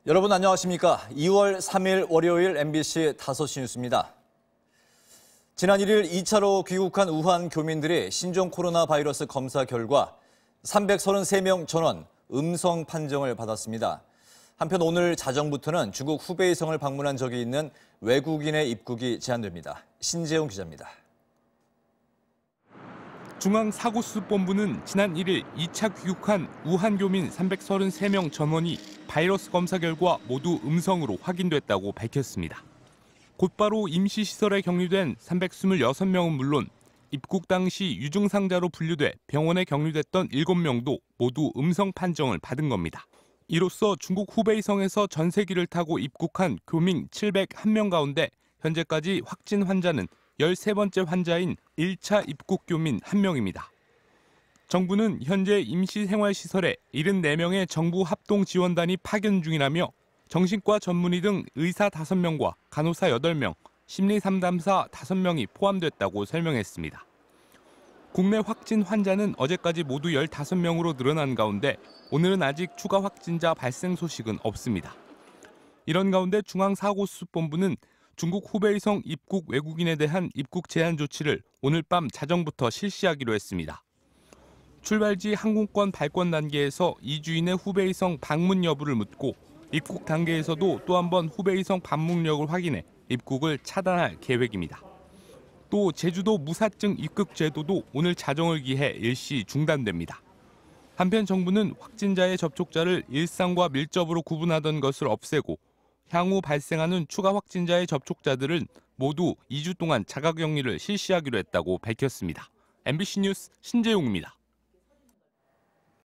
여러분 안녕하십니까? 2월 3일 월요일 MBC 5시 뉴스입니다. 지난 1일 2차로 귀국한 우한 교민들이 신종 코로나 바이러스 검사 결과 333명 전원 음성 판정을 받았습니다. 한편 오늘 자정부터는 중국 후베이성을 방문한 적이 있는 외국인의 입국이 제한됩니다. 신재용 기자입니다. 중앙사고수습본부는 지난 1일 2차 귀국한 우한 교민 333명 전원이 바이러스 검사 결과 모두 음성으로 확인됐다고 밝혔습니다. 곧바로 임시시설에 격리된 326명은 물론 입국 당시 유증상자로 분류돼 병원에 격리됐던 7명도 모두 음성 판정을 받은 겁니다. 이로써 중국 후베이성에서 전세기를 타고 입국한 교민 701명 가운데 현재까지 확진 환자는 13번째 환자인 1차 입국 교민 1명입니다. 정부는 현재 임시생활시설에 74명의 정부 합동지원단이 파견 중이라며 정신과 전문의 등 의사 5명과 간호사 8명, 심리상담사 5명이 포함됐다고 설명했습니다. 국내 확진 환자는 어제까지 모두 15명으로 늘어난 가운데 오늘은 아직 추가 확진자 발생 소식은 없습니다. 이런 가운데 중앙사고수습본부는 중국 후베이성 입국 외국인에 대한 입국 제한 조치를 오늘 밤 자정부터 실시하기로 했습니다. 출발지 항공권 발권 단계에서 이주인의 후베이성 방문 여부를 묻고 입국 단계에서도 또 한 번 후베이성 방문력을 확인해 입국을 차단할 계획입니다. 또 제주도 무사증 입국 제도도 오늘 자정을 기해 일시 중단됩니다. 한편 정부는 확진자의 접촉자를 일상과 밀접으로 구분하던 것을 없애고 향후 발생하는 추가 확진자의 접촉자들은 모두 2주 동안 자가격리를 실시하기로 했다고 밝혔습니다. MBC 뉴스 신재용입니다.